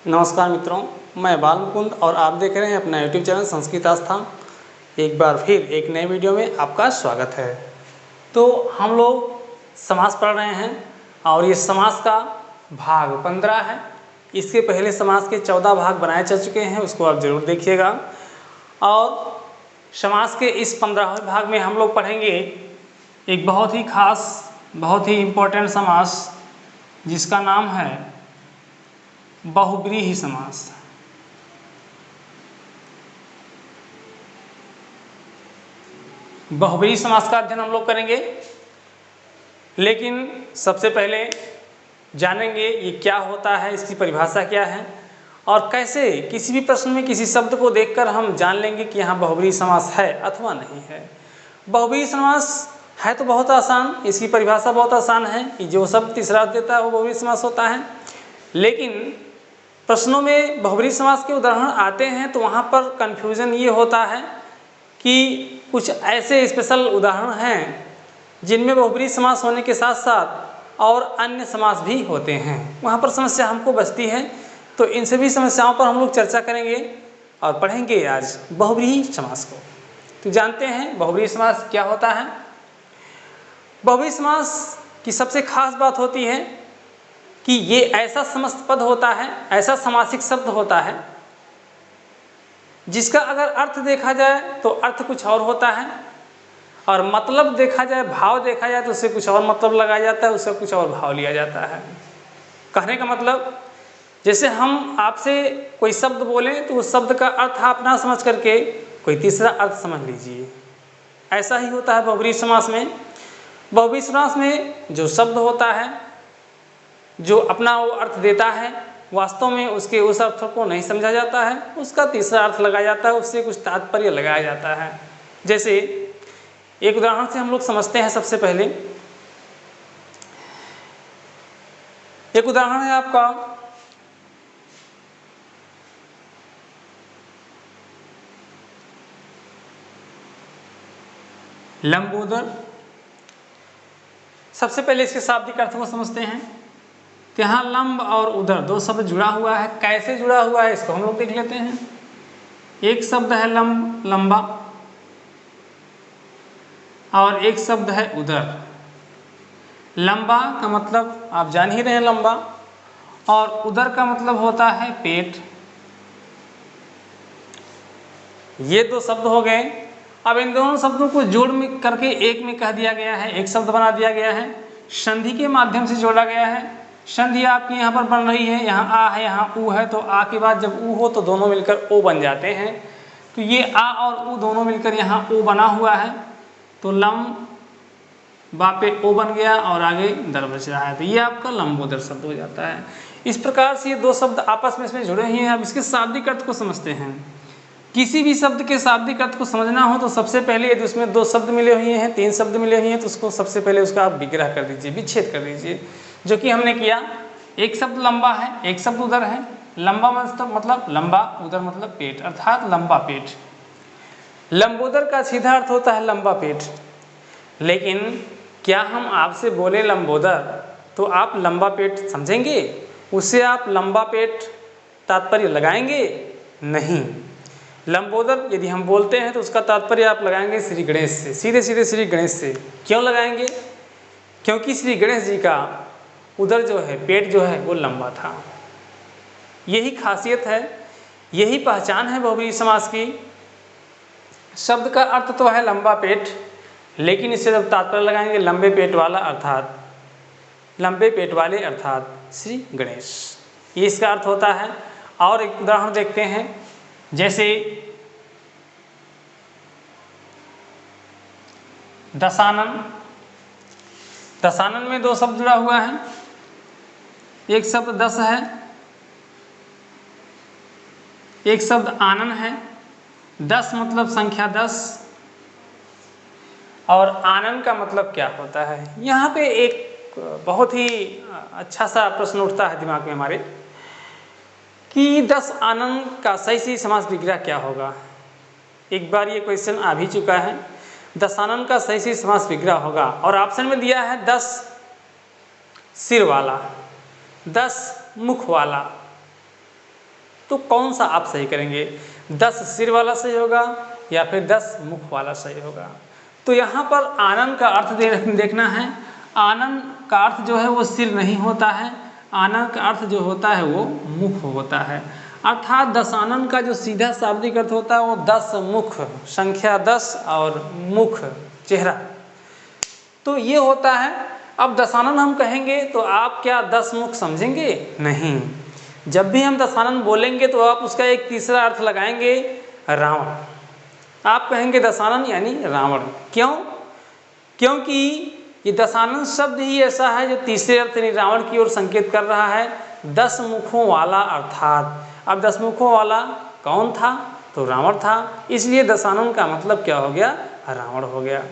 नमस्कार मित्रों, मैं बाल मुकुंद और आप देख रहे हैं अपना यूट्यूब चैनल संस्कृत आस्था। एक बार फिर एक नए वीडियो में आपका स्वागत है। तो हम लोग समास पढ़ रहे हैं और ये समास का भाग 15 है। इसके पहले समास के 14 भाग बनाए जा चुके हैं, उसको आप ज़रूर देखिएगा। और समास के इस 15वें भाग में हम लोग पढ़ेंगे एक बहुत ही खास, बहुत ही इम्पोर्टेंट समास जिसका नाम है बहुव्रीहि समास। बहुव्रीहि समास का अध्ययन हम लोग करेंगे, लेकिन सबसे पहले जानेंगे ये क्या होता है, इसकी परिभाषा क्या है और कैसे किसी भी प्रश्न में किसी शब्द को देखकर हम जान लेंगे कि यहाँ बहुव्रीहि समास है अथवा नहीं है। बहुव्रीहि समास है तो बहुत आसान, इसकी परिभाषा बहुत आसान है कि जो शब्द तीसरा अर्थ देता है वो बहुव्रीहि समास होता है। लेकिन प्रश्नों में बहुव्रीहि समास के उदाहरण आते हैं तो वहाँ पर कन्फ्यूज़न ये होता है कि कुछ ऐसे स्पेशल उदाहरण हैं जिनमें बहुव्रीहि समास होने के साथ साथ और अन्य समास भी होते हैं, वहाँ पर समस्या हमको बचती है। तो इन सभी समस्याओं पर हम लोग चर्चा करेंगे और पढ़ेंगे आज बहुव्रीहि समास को। तो जानते हैं बहुव्रीहि समास क्या होता है। बहुव्रीहि समास की सबसे खास बात होती है कि ये ऐसा समस्त पद होता है, ऐसा समासिक शब्द होता है जिसका अगर अर्थ देखा जाए तो अर्थ कुछ और होता है और मतलब देखा जाए, भाव देखा जाए तो उससे कुछ और मतलब लगाया जाता है, उससे कुछ और भाव लिया जाता है। कहने का मतलब, जैसे हम आपसे कोई शब्द बोलें तो उस शब्द का अर्थ आप ना समझ करके कोई तीसरा अर्थ समझ लीजिए, ऐसा ही होता है बहुव्रीहि समास में। बहुव्रीहि समास में जो शब्द होता है, जो अपना वो अर्थ देता है, वास्तव में उसके उस अर्थ को नहीं समझा जाता है, उसका तीसरा अर्थ लगाया जाता है, उससे कुछ तात्पर्य लगाया जाता है। जैसे एक उदाहरण से हम लोग समझते हैं। सबसे पहले एक उदाहरण है आपका लंबोदर। सबसे पहले इसके शाब्दिक अर्थ को समझते हैं। तो यहाँ लंब और उदर दो शब्द जुड़ा हुआ है। कैसे जुड़ा हुआ है इसको हम लोग देख लेते हैं। एक शब्द है लंब, लंबा, और एक शब्द है उदर। लंबा का मतलब आप जान ही रहे हैं, लंबा, और उदर का मतलब होता है पेट। ये दो शब्द हो गए। अब इन दोनों शब्दों को जोड़ में करके एक में कह दिया गया है, एक शब्द बना दिया गया है, संधि के माध्यम से जोड़ा गया है। संधि आपकी यहाँ पर बन रही है, यहाँ आ है, यहाँ ऊ है, तो आ के बाद जब ऊ हो तो दोनों मिलकर ओ बन जाते हैं। तो ये आ और ऊ दोनों मिलकर यहाँ ओ बना हुआ है, तो लंब बापे ओ बन गया और आगे दर बच रहा है, तो ये आपका लंबोदर शब्द हो जाता है। इस प्रकार से ये दो शब्द आपस में इसमें जुड़े हुए हैं। अब इसके शाब्दिक अर्थ को समझते हैं। किसी भी शब्द के शाब्दिक अर्थ को समझना हो तो सबसे पहले यदि उसमें दो शब्द मिले हुए हैं, तीन शब्द मिले हुए हैं, तो उसको सबसे पहले उसका आप विग्रह कर दीजिए, विच्छेद कर दीजिए, जो कि हमने किया। एक शब्द लंबा है, एक शब्द उदर है। लंबा मतलब लंबा, उदर मतलब पेट, अर्थात लंबा पेट। लंबोदर का सीधा अर्थ होता है लंबा पेट। लेकिन क्या हम आपसे बोले लंबोदर तो आप लंबा पेट समझेंगे? उससे आप लंबा पेट तात्पर्य लगाएंगे? नहीं। लंबोदर यदि हम बोलते हैं तो उसका तात्पर्य आप लगाएंगे श्री गणेश से, सीधे सीधे श्री गणेश से। क्यों लगाएंगे? क्योंकि श्री गणेश जी का उदर जो है, पेट जो है, वो लंबा था। यही खासियत है, यही पहचान है बहुव्रीहि समास की। शब्द का अर्थ तो है लंबा पेट, लेकिन इससे जब तात्पर्य लगाएंगे लंबे पेट वाला, अर्थात लंबे पेट वाले, अर्थात श्री गणेश, ये इसका अर्थ होता है। और एक उदाहरण देखते हैं। जैसे दशानन। दशानन में दो शब्द जुड़ा हुआ है। एक शब्द दस है, एक शब्द आनन है। दस मतलब संख्या 10, और आनन का मतलब क्या होता है? यहाँ पे एक बहुत ही अच्छा सा प्रश्न उठता है दिमाग में हमारे कि 10 आनन का सही समास विग्रह क्या होगा। एक बार ये क्वेश्चन आ भी चुका है। दशानन का सही समास विग्रह होगा, और ऑप्शन में दिया है 10 सिर वाला, 10 मुख वाला, तो कौन सा आप सही करेंगे, 10 सिर वाला सही होगा या फिर 10 मुख वाला सही होगा। तो यहाँ पर आनन का अर्थ देखना है। आनन का अर्थ जो है वो सिर नहीं होता है, आनन का अर्थ जो होता है वो मुख होता है। अर्थात दशानन का जो सीधा शाब्दिक अर्थ होता है वो 10 मुख, संख्या 10 और मुख चेहरा, तो ये होता है। अब दशानन हम कहेंगे तो आप क्या 10 मुख समझेंगे? नहीं। जब भी हम दशानन बोलेंगे तो आप उसका एक तीसरा अर्थ लगाएंगे, रावण। आप कहेंगे दशानन यानी रावण। क्यों? क्योंकि ये दशानन शब्द ही ऐसा है जो तीसरे अर्थ यानी रावण की ओर संकेत कर रहा है, 10 मुखों वाला अर्थात। अब 10 मुखों वाला कौन था? तो रावण था, इसलिए दशानन का मतलब क्या हो गया? रावण हो गया।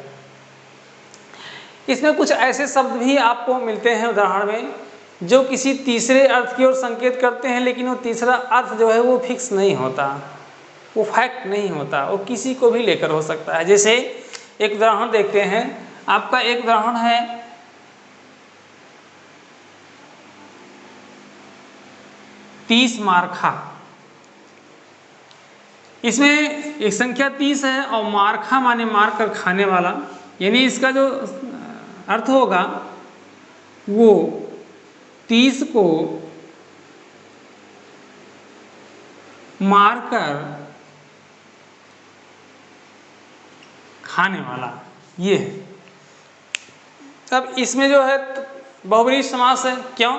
इसमें कुछ ऐसे शब्द भी आपको मिलते हैं उदाहरण में जो किसी तीसरे अर्थ की ओर संकेत करते हैं, लेकिन वो तीसरा अर्थ जो है वो फिक्स नहीं होता, वो फैक्ट नहीं होता, वो किसी को भी लेकर हो सकता है। जैसे एक उदाहरण देखते हैं, आपका एक उदाहरण है 30 मारखा। इसमें एक संख्या 30 है और मारखा माने मार कर खाने वाला, यानी इसका जो अर्थ होगा वो 30 को मारकर खाने वाला, ये है। अब इसमें जो है बहुब्रीहि समास है। क्यों?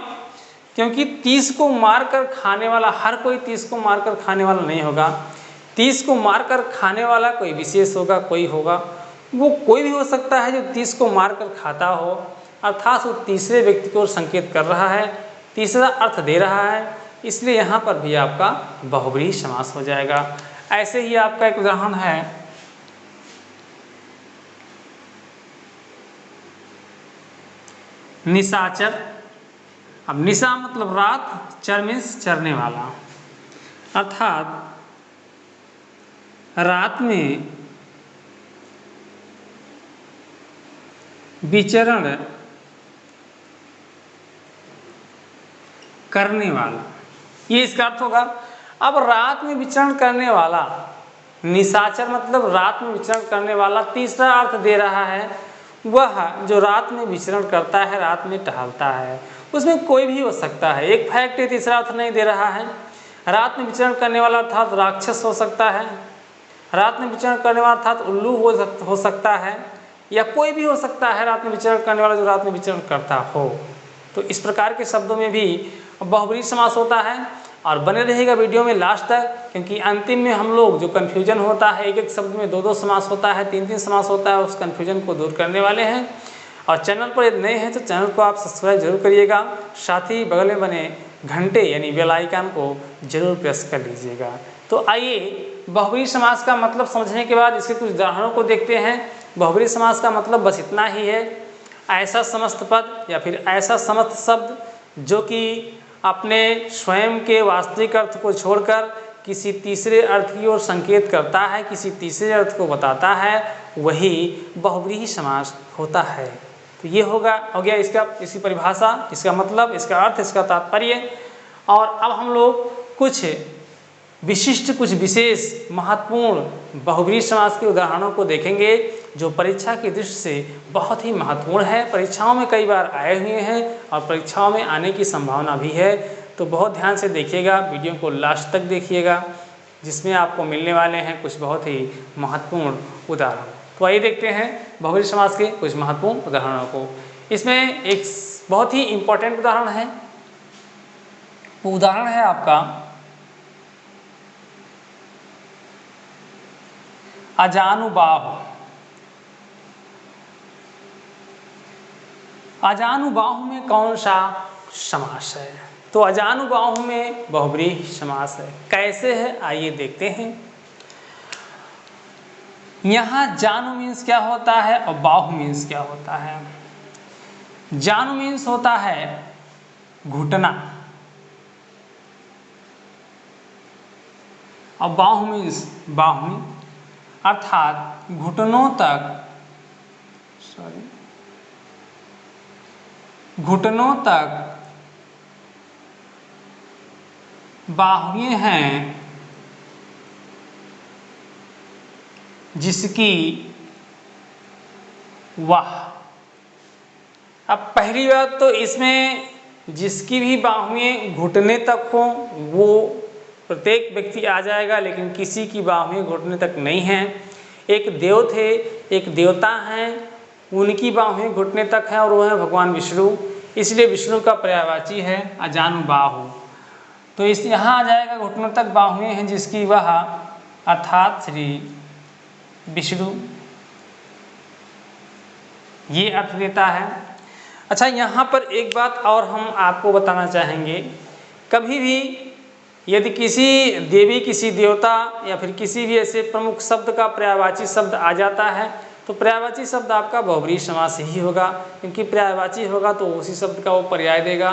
क्योंकि 30 को मारकर खाने वाला, हर कोई 30 को मारकर खाने वाला नहीं होगा। 30 को मारकर खाने वाला कोई विशेष होगा, कोई होगा, वो कोई भी हो सकता है जो 30 को मारकर खाता हो, अर्थात वो तीसरे व्यक्ति को संकेत कर रहा है, तीसरा अर्थ दे रहा है, इसलिए यहाँ पर भी आपका बहुब्रीहि समास हो जाएगा। ऐसे ही आपका एक उदाहरण है निशाचर। अब निशा मतलब रात, चर मीन्स चरने वाला, अर्थात रात में विचरण करने वाला, ये इसका अर्थ होगा। अब रात में विचरण करने वाला, निशाचर मतलब रात में विचरण करने वाला, तीसरा अर्थ दे रहा है वह जो रात में विचरण करता है, रात में टहलता है, उसमें कोई भी हो सकता है, एक फैक्ट है, तीसरा अर्थ नहीं दे रहा है। रात में विचरण करने वाला अर्थात राक्षस हो सकता है, रात में विचरण करने वाला अर्थात उल्लू हो सकता है, या कोई भी हो सकता है रात में विचरण करने वाला जो रात में विचरण करता हो। तो इस प्रकार के शब्दों में भी बहुब्रीहि समास होता है। और बने रहेगा वीडियो में लास्ट तक, क्योंकि अंतिम में हम लोग जो कन्फ्यूजन होता है, एक एक शब्द में 2-2 समास होता है, 3-3 समास होता है, उस कन्फ्यूजन को दूर करने वाले हैं। और चैनल पर यदि नए हैं तो चैनल को आप सब्सक्राइब जरूर करिएगा, साथ ही बगल में बने घंटे यानी बेल आइकन को जरूर प्रेस कर लीजिएगा। तो आइए बहुब्रीहि समास का मतलब समझने के बाद इसके कुछ उदाहरणों को देखते हैं। बहुब्रीहि समास का मतलब बस इतना ही है, ऐसा समस्त पद या फिर ऐसा समस्त शब्द जो कि अपने स्वयं के वास्तविक अर्थ को छोड़कर किसी तीसरे अर्थ की ओर संकेत करता है, किसी तीसरे अर्थ को बताता है, वही बहुब्रीहि समास होता है। तो ये हो गया इसकी परिभाषा, इसका मतलब, इसका अर्थ, इसका तात्पर्य। और अब हम लोग कुछ विशिष्ट, कुछ विशेष महत्वपूर्ण बहुब्रीहि समास के उदाहरणों को देखेंगे जो परीक्षा की दृष्टि से बहुत ही महत्वपूर्ण है, परीक्षाओं में कई बार आए हुए हैं और परीक्षाओं में आने की संभावना भी है। तो बहुत ध्यान से देखिएगा, वीडियो को लास्ट तक देखिएगा, जिसमें आपको मिलने वाले हैं कुछ बहुत ही महत्वपूर्ण उदाहरण। तो आइए देखते हैं बहुब्रीहि समास के कुछ महत्वपूर्ण उदाहरणों को। इसमें एक बहुत ही इम्पोर्टेंट उदाहरण है, वो उदाहरण है आपका अजानुबाहु। अजानुबाहु में कौन सा समास है? तो अजानुबाहु में बहुब्रीहि समास है। कैसे है आइए देखते हैं। यहाँ जानु मीन्स क्या होता है और बाहु मीन्स क्या होता है। जानु मीन्स होता है घुटना और बाहु मीन्स बाहुन, अर्थात घुटनों तक बाहुएं हैं जिसकी वाह। अब पहली बात तो इसमें जिसकी भी बाहुएं घुटने तक हो वो प्रत्येक व्यक्ति आ जाएगा, लेकिन किसी की बाहुएं घुटने तक नहीं हैं। एक देव थे, एक देवता हैं, उनकी बाहुएं घुटने तक हैं और वो है भगवान विष्णु, इसलिए विष्णु का पर्यायवाची है अजानुबाहु। तो इस यहाँ आ जाएगा घुटनों तक बाहुएं हैं जिसकी वह, अर्थात श्री विष्णु, ये अर्थ देता है। अच्छा, यहाँ पर एक बात और हम आपको बताना चाहेंगे, कभी भी यदि किसी देवी, किसी देवता या फिर किसी भी ऐसे प्रमुख शब्द का पर्यायवाची शब्द आ जाता है तो पर्यायवाची शब्द आपका बहुब्रीहि समास ही होगा, क्योंकि पर्यायवाची होगा तो उसी शब्द का वो पर्याय देगा,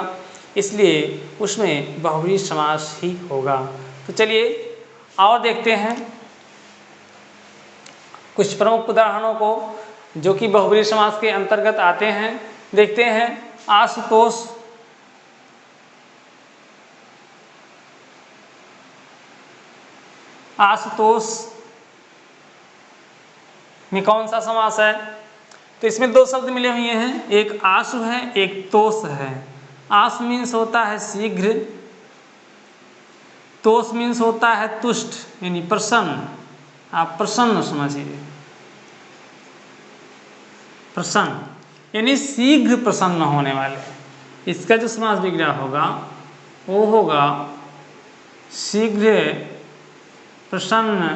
इसलिए उसमें बहुब्रीहि समास ही होगा। तो चलिए और देखते हैं कुछ प्रमुख उदाहरणों को जो कि बहुब्रीहि समास के अंतर्गत आते हैं। देखते हैं आशुतोष, आशुतोष में कौन सा समास है? तो इसमें दो शब्द मिले हुए हैं, एक आशु है, एक तोष है। आशु मीन्स होता है शीघ्र, तोष मीन्स होता है तुष्ट यानी प्रसन्न। आप प्रसन्न समझिए, प्रसन्न यानी शीघ्र प्रसन्न होने वाले। इसका जो समास विग्रह होगा वो होगा शीघ्र प्रसन्न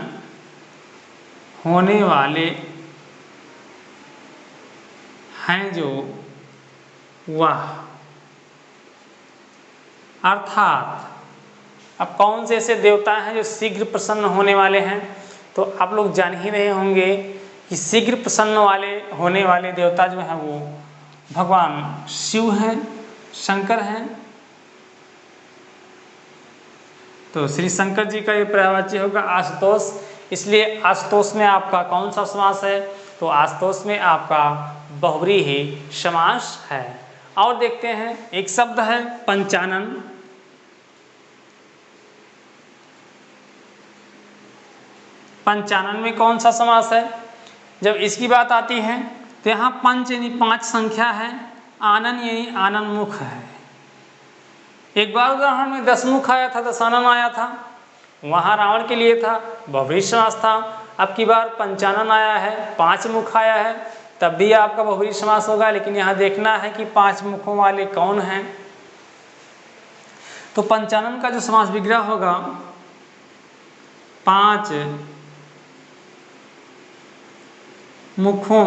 होने वाले हैं जो वह। अर्थात अब कौन से ऐसे देवता हैं जो शीघ्र प्रसन्न होने वाले हैं? तो आप लोग जान ही रहे होंगे कि शीघ्र प्रसन्न होने वाले देवता जो हैं वो भगवान शिव हैं, शंकर हैं। तो श्री शंकर जी का ये पर्यायवाची होगा आशुतोष, इसलिए आशुतोष में आपका कौन सा समास है? तो आशुतोष में आपका बहुब्रीहि समास है। और देखते हैं एक शब्द है पंचानन। पंचानन में कौन सा समास है? जब इसकी बात आती है तो यहाँ पंच यानी 5 संख्या है, आनन यानी आननमुख है। एक बार उदाहरण में 10 मुख आया था, 10 आनन आया था, वहाँ रावण के लिए था, बहुब्रीहि समास था। अब की बार पंचानन आया है, 5 मुख आया है, तब भी आपका बहुब्रीहि समास होगा, लेकिन यहाँ देखना है कि 5 मुखों वाले कौन हैं। तो पंचानन का जो समास विग्रह होगा 5 मुखों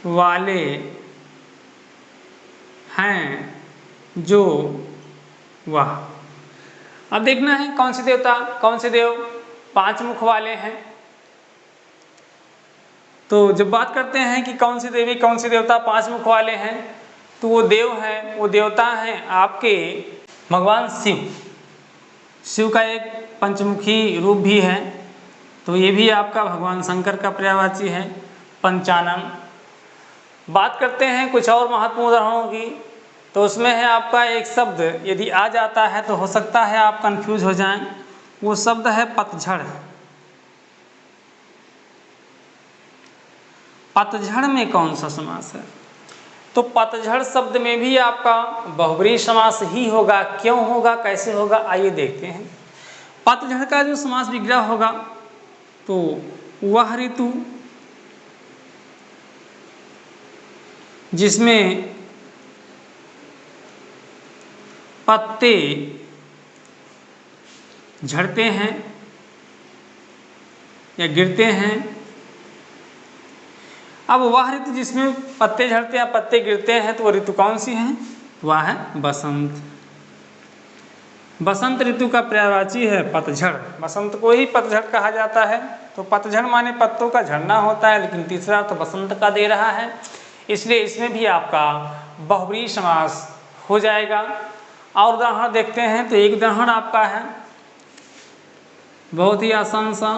वाले हैं जो वह। अब देखना है कौन से देवता, कौन से देव 5 मुख वाले हैं। तो जब बात करते हैं कि कौन सी देवी, कौन से देवता 5 मुख वाले हैं, तो वो देव हैं, वो देवता हैं आपके भगवान शिव। शिव का एक पंचमुखी रूप भी है, तो ये भी आपका भगवान शंकर का पर्यायवाची है पंचानन। बात करते हैं कुछ और महत्वपूर्ण उदाहरणों की, तो उसमें है आपका एक शब्द यदि आ जाता है तो हो सकता है आप कंफ्यूज हो जाएं, वो शब्द है पतझड़। पतझड़ में कौन सा समास है? तो पतझड़ शब्द में भी आपका बहुब्रीहि समास ही होगा। क्यों होगा, कैसे होगा, आइए देखते हैं। पतझड़ का जो समास विग्रह होगा तो वह ऋतु जिसमें पत्ते झड़ते हैं या गिरते हैं। अब वह ऋतु जिसमें पत्ते झड़ते हैं, पत्ते गिरते हैं, तो वह ऋतु कौन सी है? वह है बसंत। बसंत ऋतु का पर्यायवाची है पतझड़। बसंत को ही पतझड़ कहा जाता है। तो पतझड़ माने पत्तों का झड़ना होता है, लेकिन तीसरा तो बसंत का दे रहा है, इसलिए इसमें भी आपका बहुब्रीहि समास हो जाएगा। और उदाहरण देखते हैं तो एक उदाहरण आपका है बहुत ही आसान सा,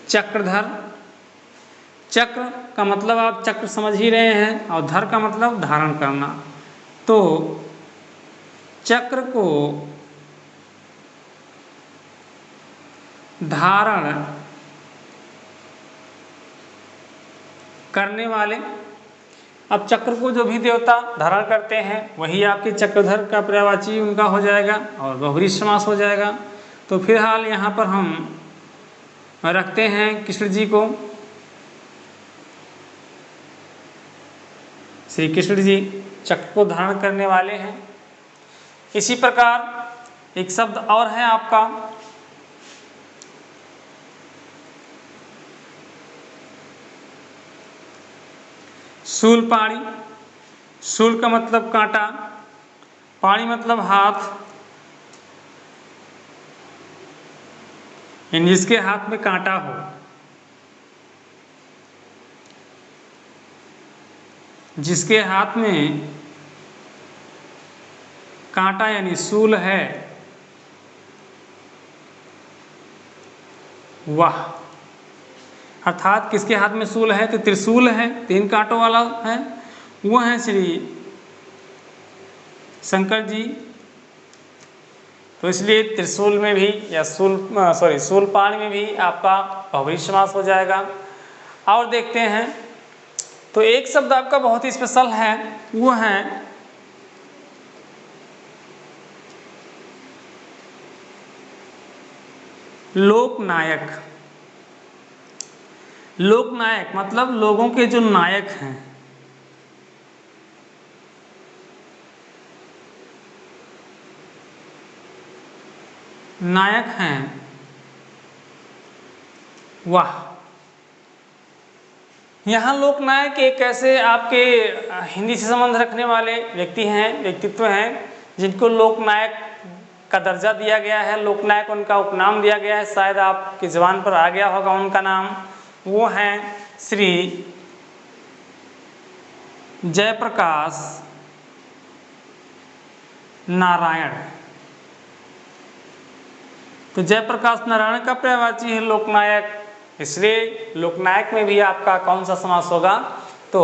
चक्रधर। चक्र का मतलब आप चक्र समझ ही रहे हैं, और धर का मतलब धारण करना। तो चक्र को धारण करने वाले। अब चक्र को जो भी देवता धारण करते हैं वही आपके चक्रधर का पर्यायवाची उनका हो जाएगा और बहुब्रीहि समास हो जाएगा। तो फिलहाल यहाँ पर हम रखते हैं कृष्ण जी को। श्री कृष्ण जी चक्र को धारण करने वाले हैं। इसी प्रकार एक शब्द और है आपका शूलपाणी। शूल का मतलब कांटा, पाणी मतलब हाथ, जिसके हाथ में कांटा हो। जिसके हाथ में कांटा यानी शूल है वह, अर्थात किसके हाथ में शूल है तो त्रिशूल है, 3 कांटों वाला है, वो है श्री शंकर जी। तो इसलिए त्रिशूल में भी या शूलपाणी में भी आपका बहुब्रीहि समास हो जाएगा। और देखते हैं तो एक शब्द आपका बहुत ही स्पेशल है, वो है लोकनायक। लोकनायक मतलब लोगों के जो नायक हैं। नायक हैं वाह। यहाँ लोकनायक एक ऐसे आपके हिंदी से संबंध रखने वाले व्यक्ति हैं, व्यक्तित्व हैं, जिनको लोकनायक का दर्जा दिया गया है, लोकनायक उनका उपनाम दिया गया है, शायद आपकी जुबान पर आ गया होगा उनका नाम। वो हैं श्री जयप्रकाश नारायण। तो जयप्रकाश नारायण का पर्यायवाची है लोकनायक, इसलिए लोकनायक में भी आपका कौन सा समास होगा तो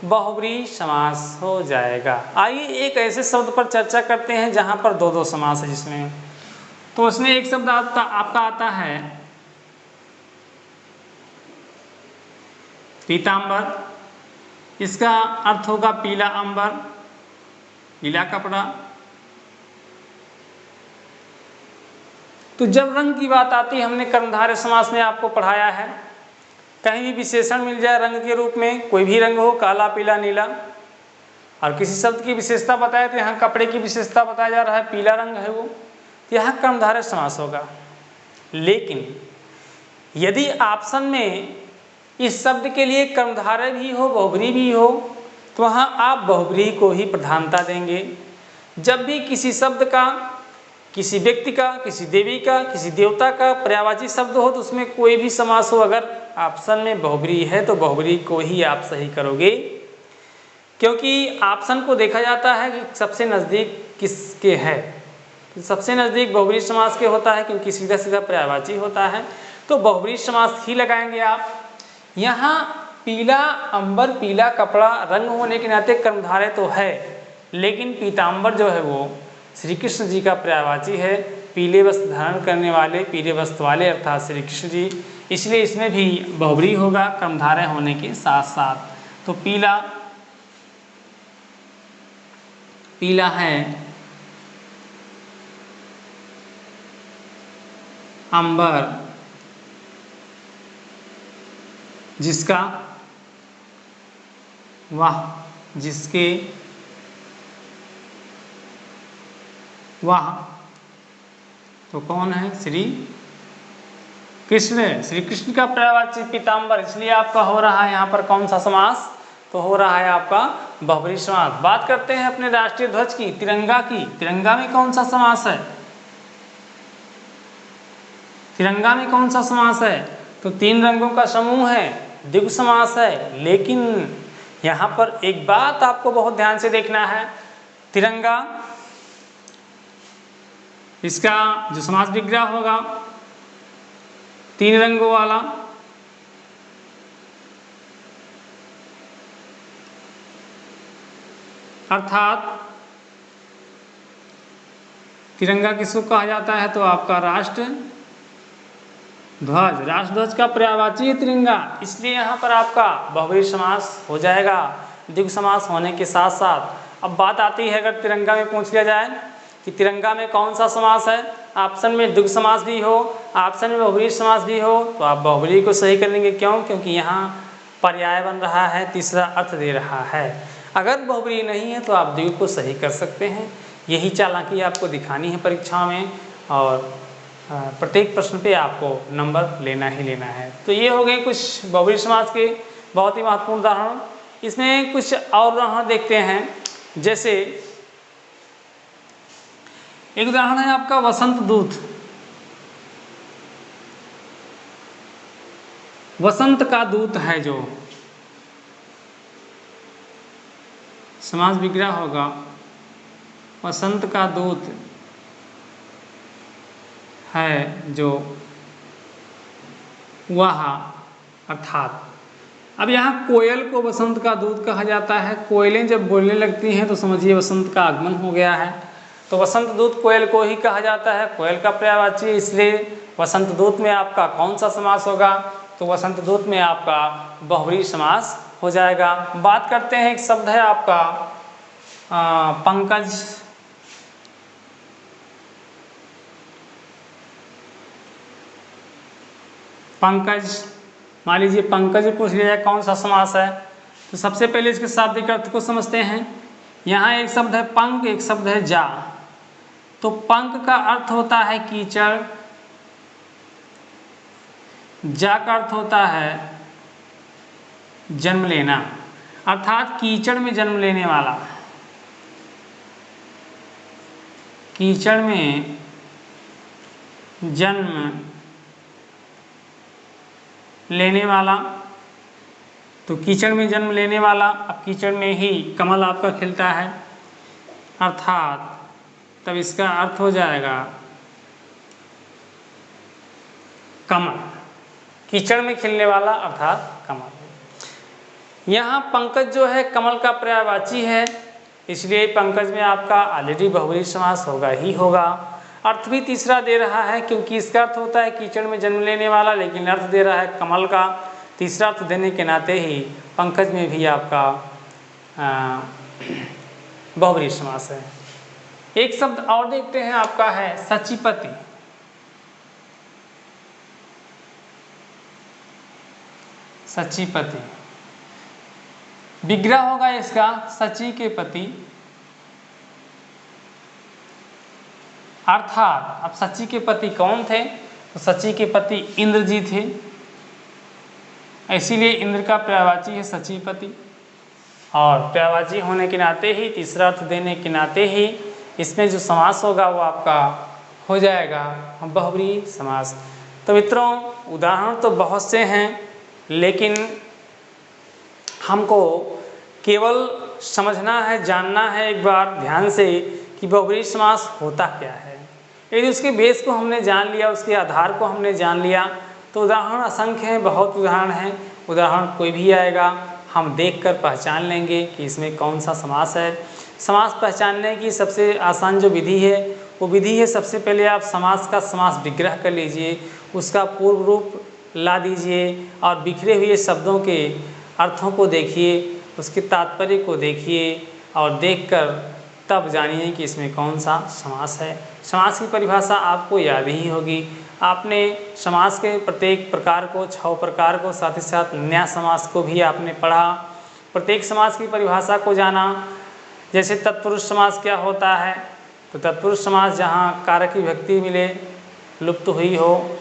बहुब्रीहि समास हो जाएगा। आइए एक ऐसे शब्द पर चर्चा करते हैं जहां पर 2 समास है जिसमें, तो उसमें एक शब्द आपका आता है पीतांबर। इसका अर्थ होगा पीला अंबर, पीला कपड़ा। तो जब रंग की बात आती है, हमने कर्मधारय समास में आपको पढ़ाया है, कहीं भी विशेषण मिल जाए रंग के रूप में, कोई भी रंग हो, काला पीला नीला, और किसी शब्द की विशेषता बताए तो यहाँ कपड़े की विशेषता बताया जा रहा है, पीला रंग है वो, तो यहाँ कर्मधारय समास होगा। लेकिन यदि ऑप्शन में इस शब्द के लिए कर्मधारय भी हो बहुब्रीहि भी हो तो वहाँ आप बहुब्रीहि को ही प्रधानता देंगे। जब भी किसी शब्द का, किसी व्यक्ति का, किसी देवी का, किसी देवता का पर्यायवाची शब्द हो तो उसमें कोई भी समास हो, अगर ऑप्शन में बहुब्रीहि है तो बहुब्रीहि को ही आप सही करोगे, क्योंकि ऑप्शन को देखा जाता है कि सबसे नज़दीक किसके है। सबसे नज़दीक बहुब्रीहि समास के होता है क्योंकि सीधा सीधा पर्यायवाची होता है, तो बहुब्रीहि समास ही लगाएंगे आप। यहाँ पीला अंबर, पीला कपड़ा रंग होने के नाते कर्मधारय तो है, लेकिन पीतांबर जो है वो श्री कृष्ण जी का पर्यायवाची है, पीले वस्त्र धारण करने वाले, पीले वस्त्र वाले अर्थात श्री कृष्ण जी, इसलिए इसमें भी बहुब्रीहि होगा कर्मधारय होने के साथ साथ। तो पीला, पीला है अंबर जिसका, वाह जिसके, वाह तो कौन है श्री कृष्ण। श्री कृष्ण का पर्यायवाची पीतांबर, इसलिए आपका हो रहा है यहाँ पर कौन सा समास तो हो रहा है आपका बहुब्रीहि समास। बात करते हैं अपने राष्ट्रीय ध्वज की, तिरंगा की। तिरंगा में कौन सा समास है, तिरंगा में कौन सा समास है तो 3 रंगों का समूह है, द्विगु समास है। लेकिन यहाँ पर एक बात आपको बहुत ध्यान से देखना है, तिरंगा इसका जो समास विग्रह होगा 3 रंगों वाला, अर्थात तिरंगा किसको कहा जाता है? तो आपका राष्ट्र ध्वज। राष्ट्र ध्वज का पर्यायवाची है तिरंगा, इसलिए यहाँ पर आपका बहुब्रीहि समास हो जाएगा द्विगु समास होने के साथ साथ। अब बात आती है अगर तिरंगा में पूछ लिया जाए कि तिरंगा में कौन सा समास है, ऑप्शन में द्विगु समास भी हो, ऑप्शन में बहुब्रीहि समास भी हो, तो आप बहुब्रीहि को सही कर लेंगे। क्यों? क्योंकि यहाँ पर्याय बन रहा है, तीसरा अर्थ दे रहा है। अगर बहुब्रीहि नहीं है तो आप द्विगु को सही कर सकते हैं। यही चालाकी आपको दिखानी है परीक्षा में, और प्रत्येक प्रश्न पे आपको नंबर लेना ही लेना है। तो ये हो गए कुछ बहुब्रीहि समास के बहुत ही महत्वपूर्ण उदाहरण। इसमें कुछ और उदाहरण देखते हैं। जैसे एक उदाहरण है आपका वसंत दूत। वसंत का दूत है जो समास विग्रह होगा, वसंत का दूत है जो वह, अर्थात अब यहाँ कोयल को वसंत का दूत कहा जाता है। कोयलें जब बोलने लगती हैं तो समझिए वसंत का आगमन हो गया है। तो वसंत दूत कोयल को ही कहा जाता है, कोयल का पर्यायवाची, इसलिए वसंत दूत में आपका कौन सा समास होगा? तो वसंत दूत में आपका बहुब्रीहि समास हो जाएगा। बात करते हैं, एक शब्द है आपका पंकज। पंकज, मान लीजिए पंकज पूछ लिया जाए कौन सा समास है, तो सबसे पहले इसके शाब्दिक अर्थ को समझते हैं। यहाँ एक शब्द है पंक, एक शब्द है जा। तो पंक का अर्थ होता है कीचड़, जा का अर्थ होता है जन्म लेना, अर्थात कीचड़ में जन्म लेने वाला, कीचड़ में जन्म लेने वाला। तो कीचड़ में जन्म लेने वाला, अब कीचड़ में ही कमल आपका खिलता है, अर्थात तब इसका अर्थ हो जाएगा कमल, कीचड़ में खिलने वाला अर्थात कमल। यहाँ पंकज जो है कमल का पर्यायवाची है, इसलिए पंकज में आपका ऑलरेडी बहुब्रीहि समास होगा ही होगा। अर्थ भी तीसरा दे रहा है, क्योंकि इसका अर्थ होता है कीचड़ में जन्म लेने वाला, लेकिन अर्थ दे रहा है कमल का। तीसरा अर्थ देने के नाते ही पंकज में भी आपका बहुब्रीहि समास है। एक शब्द और देखते हैं, आपका है सचिपति। सचिपति विग्रह होगा इसका सची के पति, अर्थात अब सची के पति कौन थे? तो सची के पति इंद्र जी थे, इसीलिए इंद्र का पर्यायवाची है सचिपति। और पर्यायवाची होने के नाते ही, तीसरा अर्थ देने के नाते ही इसमें जो समास होगा वो आपका हो जाएगा बहुब्रीहि समास। तो मित्रों, उदाहरण तो बहुत से हैं, लेकिन हमको केवल समझना है, जानना है एक बार ध्यान से कि बहुब्रीहि समास होता क्या है। यदि उसके बेस को हमने जान लिया, उसके आधार को हमने जान लिया, तो उदाहरण असंख्य हैं, बहुत उदाहरण हैं। उदाहरण कोई भी आएगा हम देखकर पहचान लेंगे कि इसमें कौन सा समास है। समास पहचानने की सबसे आसान जो विधि है वो विधि है, सबसे पहले आप समास का समास विग्रह कर लीजिए, उसका पूर्व रूप ला दीजिए और बिखरे हुए शब्दों के अर्थों को देखिए, उसके तात्पर्य को देखिए और देखकर तब जानिए कि इसमें कौन सा समास है। समास की परिभाषा आपको याद ही होगी, आपने समास के प्रत्येक प्रकार को, 6 प्रकार को, साथ ही साथ न्याय समास को भी आपने पढ़ा, प्रत्येक समास की परिभाषा को जाना। जैसे तत्पुरुष समास क्या होता है? तो तत्पुरुष समास जहाँ कारक की विभक्ति मिले, लुप्त हुई हो,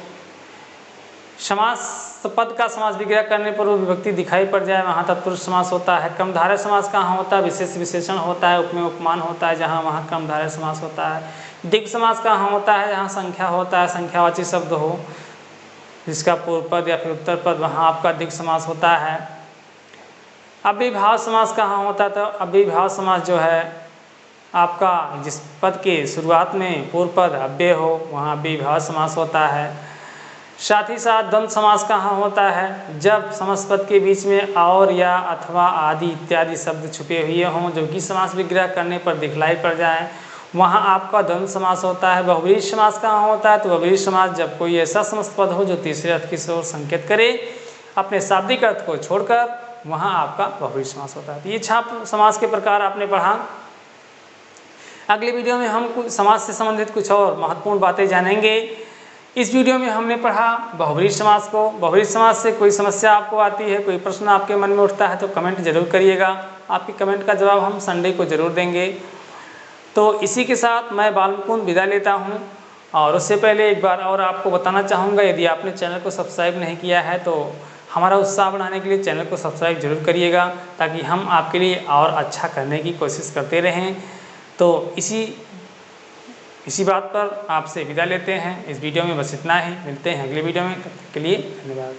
समास पद का समास विग्रह करने पर वो विभक्ति दिखाई पड़ जाए, वहाँ तत्पुरुष समास होता है। कर्मधारय समास कहाँ होता है? विशेष विशेषण होता है, उपमेय उपमान होता है, जहाँ वहाँ कर्मधारय समास होता है। द्विगु समास कहाँ होता है? जहाँ संख्या होता है, संख्यावाची शब्द हो जिसका पूर्व पद या फिर उत्तर पद, वहाँ आपका द्विगु समास होता है। अव्ययीभाव समास कहाँ होता है? तो अव्ययीभाव समास जो है आपका जिस पद के शुरुआत में पूर्व पद अव्यय हो, वहाँ अव्ययीभाव समास होता है। साथ ही साथ द्वंद्व समास कहाँ होता है? जब समास पद के बीच में और या अथवा आदि इत्यादि शब्द छुपे हुए हों, जो कि समास विग्रह करने पर दिखलाई पड़ जाए, वहाँ आपका द्वंद्व समास होता है। बहुब्रीहि समास कहाँ होता है? तो बहुब्रीहि समास जब कोई ऐसा समस्त पद हो जो तीसरे अर्थ की ओर संकेत करे अपने शाब्दिक अर्थ को छोड़कर, वहाँ आपका बहुब्रीहि समास होता है। तो ये छाप समास के प्रकार आपने पढ़ा। अगले वीडियो में हम कुछ समाज से संबंधित कुछ और महत्वपूर्ण बातें जानेंगे। इस वीडियो में हमने पढ़ा बहुब्रीहि समास को। बहुब्रीहि समास से कोई समस्या आपको आती है, कोई प्रश्न आपके मन में उठता है तो कमेंट जरूर करिएगा। आपके कमेंट का जवाब हम संडे को जरूर देंगे। तो इसी के साथ मैं बालमुकुंद विदा लेता हूँ, और उससे पहले एक बार और आपको बताना चाहूँगा, यदि आपने चैनल को सब्सक्राइब नहीं किया है तो हमारा उत्साह बढ़ाने के लिए चैनल को सब्सक्राइब जरूर करिएगा, ताकि हम आपके लिए और अच्छा करने की कोशिश करते रहें। तो इसी बात पर आपसे विदा लेते हैं। इस वीडियो में बस इतना ही। मिलते हैं अगले वीडियो में, तब तक के लिए धन्यवाद।